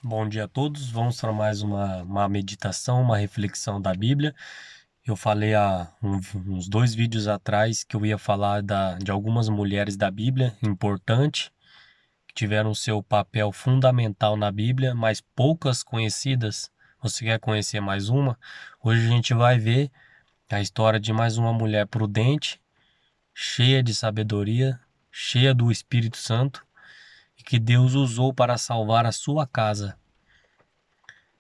Bom dia a todos. Vamos para mais uma meditação, uma reflexão da Bíblia. Eu falei há uns 2 vídeos atrás que eu ia falar de algumas mulheres da Bíblia importantes, que tiveram seu papel fundamental na Bíblia, mas poucas conhecidas. Você quer conhecer mais uma? Hoje a gente vai ver a história de mais uma mulher prudente, cheia de sabedoria, cheia do Espírito Santo, e que Deus usou para salvar a sua casa.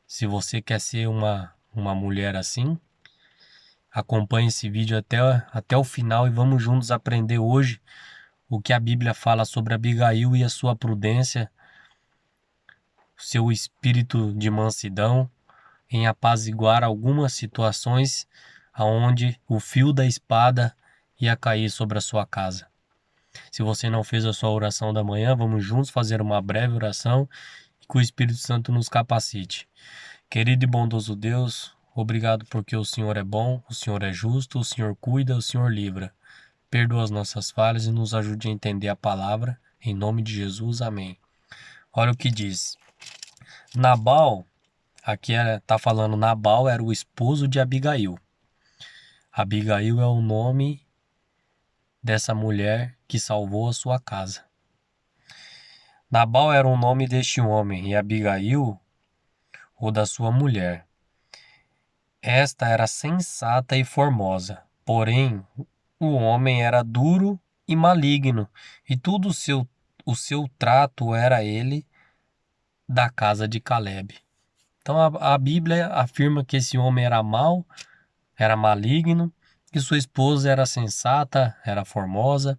Se você quer ser uma mulher assim, acompanhe esse vídeo até o final e vamos juntos aprender hoje o que a Bíblia fala sobre Abigail e a sua prudência, seu espírito de mansidão em apaziguar algumas situações aonde o fio da espada ia cair sobre a sua casa. Se você não fez a sua oração da manhã, vamos juntos fazer uma breve oração e que o Espírito Santo nos capacite. Querido e bondoso Deus, obrigado porque o Senhor é bom, o Senhor é justo, o Senhor cuida, o Senhor livra. Perdoa as nossas falhas e nos ajude a entender a palavra. Em nome de Jesus, amém. Olha o que diz. Nabal, aqui está falando Nabal era o esposo de Abigail. Abigail é o nome dessa mulher que salvou a sua casa. Nabal era o nome deste homem e Abigail o da sua mulher. Esta era sensata e formosa, porém o homem era duro e maligno, e tudo o seu trato era ele da casa de Caleb. Então a Bíblia afirma que esse homem era mau, era maligno, e sua esposa era sensata, era formosa.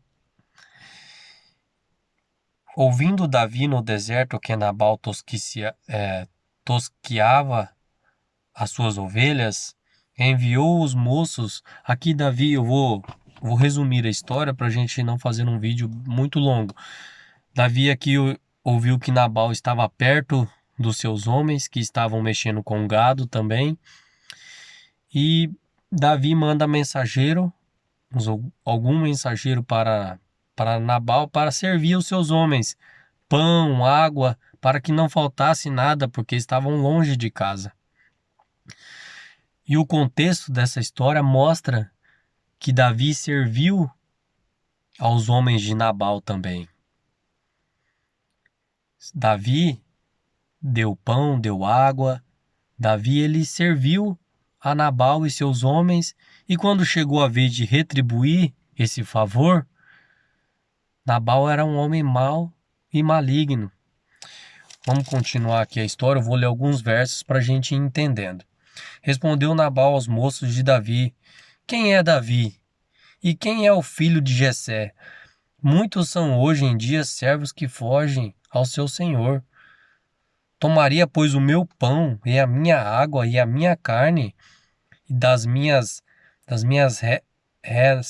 Ouvindo Davi no deserto que Nabal tosquiava as suas ovelhas, enviou os moços. Aqui, Davi, eu vou resumir a história para a gente não fazer um vídeo muito longo. Davi aqui ouviu que Nabal estava perto dos seus homens, que estavam mexendo com gado também. E Davi manda mensageiro, algum mensageiro para Nabal, para servir os seus homens pão, água, para que não faltasse nada, porque estavam longe de casa. E o contexto dessa história mostra que Davi serviu aos homens de Nabal também. Davi deu pão, deu água. Davi ele serviu a Nabal e seus homens, e quando chegou a vez de retribuir esse favor, Nabal era um homem mau e maligno. Vamos continuar aqui a história, eu vou ler alguns versos para a gente ir entendendo. Respondeu Nabal aos moços de Davi: Quem é Davi? E quem é o filho de Jessé? Muitos são hoje em dia servos que fogem ao seu senhor. Tomaria, pois, o meu pão e a minha água e a minha carne e das minhas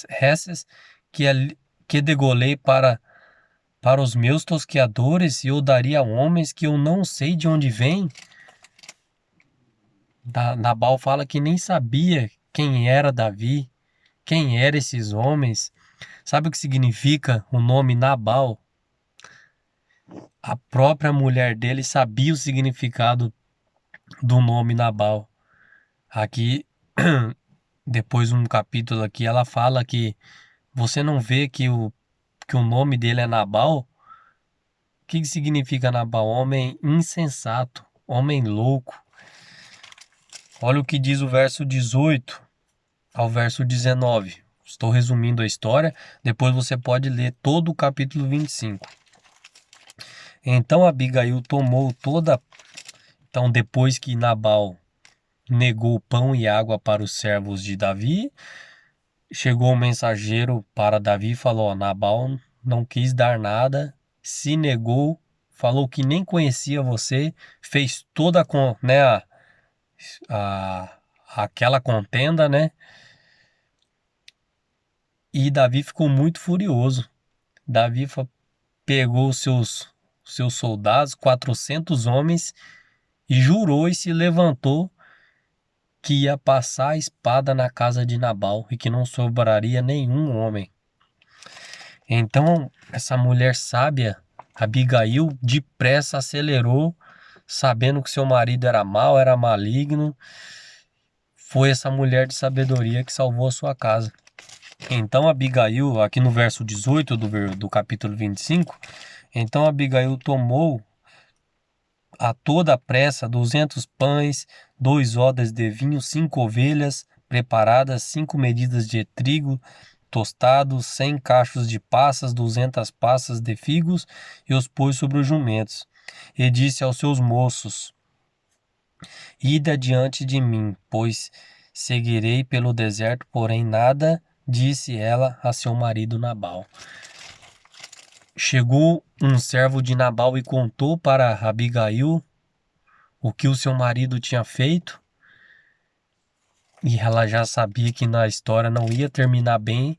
reses que degolei para os meus tosqueadores e eu daria a homens que eu não sei de onde vêm? Nabal fala que nem sabia quem era Davi, quem eram esses homens. Sabe o que significa o nome Nabal? A própria mulher dele sabia o significado do nome Nabal. Aqui, depois um capítulo aqui, ela fala que você não vê que o nome dele é Nabal? O que significa Nabal? Homem insensato, homem louco. Olha o que diz o verso 18 ao verso 19. Estou resumindo a história, depois você pode ler todo o capítulo 25. Então Abigail tomou toda. Então, depois que Nabal negou pão e água para os servos de Davi, chegou um mensageiro para Davi e falou: Nabal não quis dar nada, se negou, falou que nem conhecia você, fez toda aquela contenda, né? E Davi ficou muito furioso. Davi pegou seus soldados, 400 homens, e jurou e se levantou que ia passar a espada na casa de Nabal e que não sobraria nenhum homem. Então, essa mulher sábia, Abigail, depressa acelerou, sabendo que seu marido era mau, era maligno, foi essa mulher de sabedoria que salvou a sua casa. Então Abigail, aqui no verso 18 do capítulo 25, então Abigail tomou a toda a pressa 200 pães, 2 odres de vinho, 5 ovelhas preparadas, 5 medidas de trigo tostado, 100 cachos de passas, 200 passas de figos, e os pôs sobre os jumentos. E disse aos seus moços: Ide adiante de mim, pois seguirei pelo deserto, porém nada, disse ela a seu marido Nabal. Chegou um servo de Nabal e contou para Abigail o que o seu marido tinha feito, e ela já sabia que na história não ia terminar bem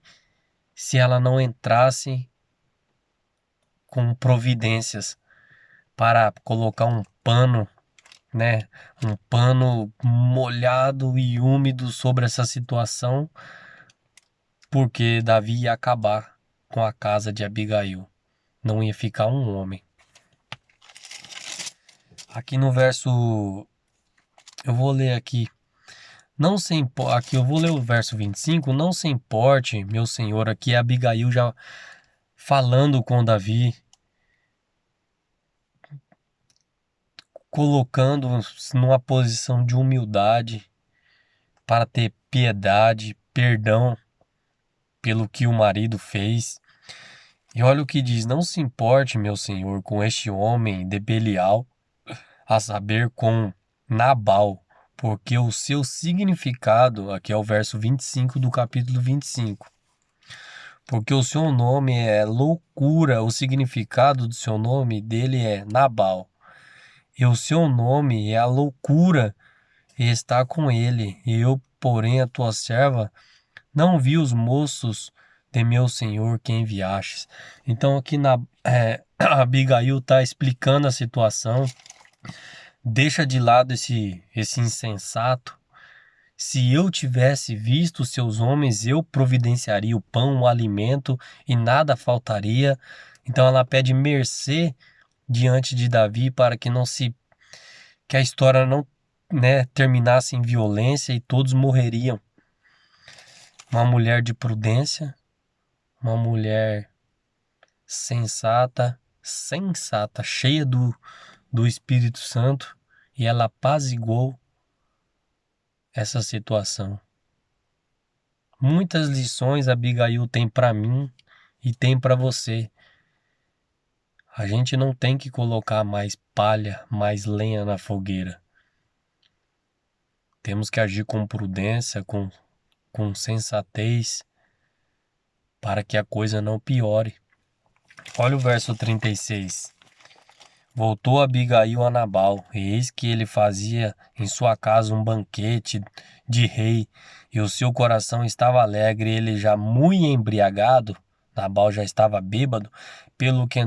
se ela não entrasse com providências para colocar um pano, né, um pano molhado e úmido sobre essa situação, porque Davi ia acabar com a casa de Abigail. Não ia ficar um homem. Aqui no verso, eu vou ler aqui. Não se importe, aqui eu vou ler o verso 25. Não se importe, meu senhor, aqui é Abigail já falando com Davi, colocando-se numa posição de humildade para ter piedade, perdão pelo que o marido fez. E olha o que diz: não se importe, meu senhor, com este homem de Belial, a saber, com Nabal, porque o seu significado, aqui é o verso 25 do capítulo 25, porque o seu nome é loucura, o significado do seu nome dele é Nabal, e o seu nome é a loucura, e está com ele, e eu, porém, a tua serva, não vi os moços de meu senhor que enviastes. Então aqui Abigail está explicando a situação, deixa de lado esse insensato. Se eu tivesse visto os seus homens, eu providenciaria o pão, o alimento, e nada faltaria. Então ela pede mercê diante de Davi para que a história não, né, terminasse em violência e todos morreriam. Uma mulher de prudência, uma mulher sensata, cheia do Espírito Santo, e ela apaziguou essa situação. Muitas lições Abigail tem para mim e tem para você. A gente não tem que colocar mais palha, mais lenha na fogueira. Temos que agir com prudência, com sensatez, para que a coisa não piore. Olha o verso 36. Voltou Abigail a Nabal, e eis que ele fazia em sua casa um banquete de rei, e o seu coração estava alegre, ele já muito embriagado, Nabal já estava bêbado, pelo que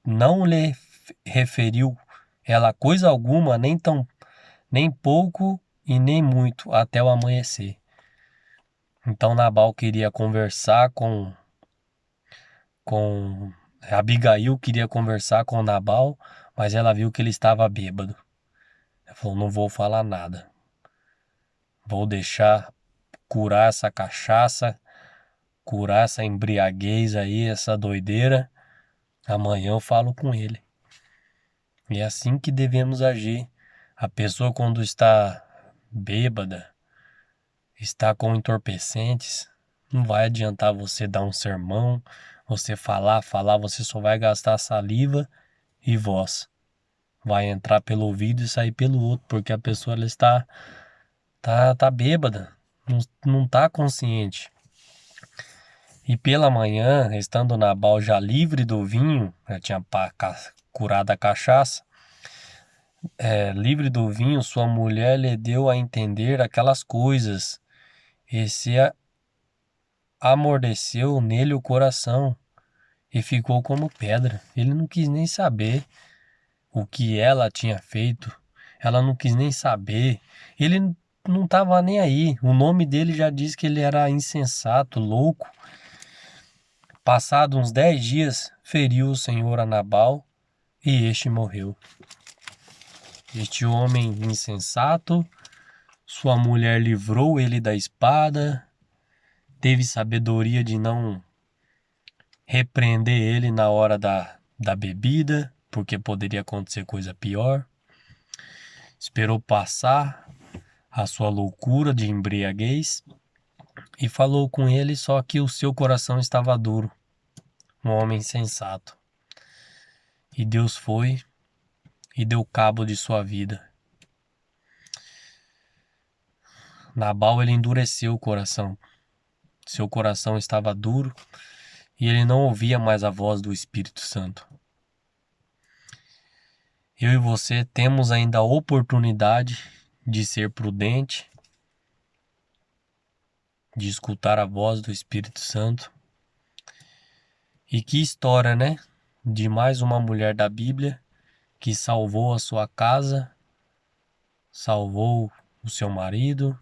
não lhe referiu ela coisa alguma, nem pouco e nem muito, até o amanhecer. Então Nabal queria conversar com Abigail queria conversar com Nabal, mas ela viu que ele estava bêbado. Ela falou: não vou falar nada. Vou deixar curar essa cachaça, curar essa embriaguez aí, essa doideira. Amanhã eu falo com ele. E é assim que devemos agir. A pessoa, quando está bêbada, está com entorpecentes, não vai adiantar você dar um sermão, você falar, você só vai gastar saliva e voz. Vai entrar pelo ouvido e sair pelo outro, porque a pessoa ela tá bêbada, não tá consciente. E pela manhã, estando Nabal já livre do vinho, já tinha curado a cachaça, livre do vinho, sua mulher lhe deu a entender aquelas coisas, e se amordeceu nele o coração, e ficou como pedra. Ele não quis nem saber o que ela tinha feito, ela não quis nem saber, ele não estava nem aí. O nome dele já diz que ele era insensato, louco. Passado uns 10 dias, feriu o Senhor a Nabal, e este morreu. Este homem insensato, sua mulher livrou ele da espada, teve sabedoria de não repreender ele na hora da bebida, porque poderia acontecer coisa pior. Esperou passar a sua loucura de embriaguez e falou com ele, só que o seu coração estava duro, um homem sensato. E Deus foi e deu cabo de sua vida. Nabal, ele endureceu o coração. Seu coração estava duro e ele não ouvia mais a voz do Espírito Santo. Eu e você temos ainda a oportunidade de ser prudente, de escutar a voz do Espírito Santo. E que história, né? De mais uma mulher da Bíblia que salvou a sua casa, salvou o seu marido,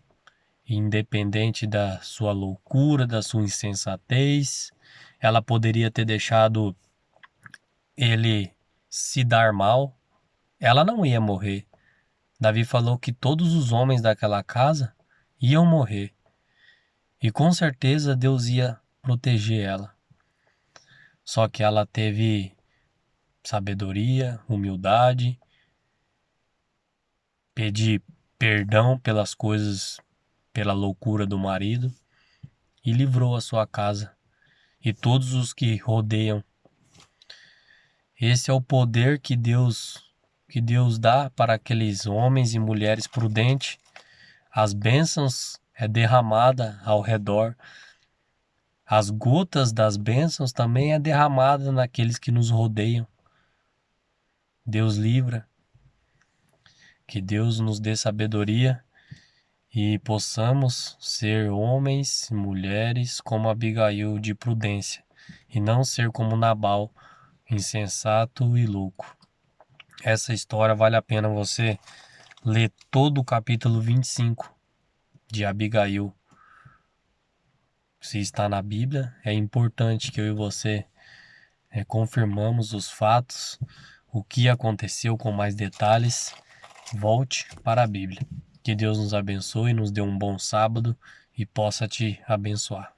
independente da sua loucura, da sua insensatez. Ela poderia ter deixado ele se dar mal. Ela não ia morrer. Davi falou que todos os homens daquela casa iam morrer. E com certeza Deus ia proteger ela. Só que ela teve sabedoria, humildade, pedir perdão pelas coisas, pela loucura do marido e livrou a sua casa e todos os que rodeiam. Esse é o poder que Deus dá para aqueles homens e mulheres prudentes. As bênçãos é derramada ao redor. As gotas das bênçãos também é derramada naqueles que nos rodeiam. Deus livra. Que Deus nos dê sabedoria e possamos ser homens e mulheres como Abigail de prudência e não ser como Nabal, insensato e louco. Essa história vale a pena você ler todo o capítulo 25 de Abigail. Se está na Bíblia, é importante que eu e você confirmamos os fatos, o que aconteceu com mais detalhes. Volte para a Bíblia. Que Deus nos abençoe, nos dê um bom sábado e possa te abençoar.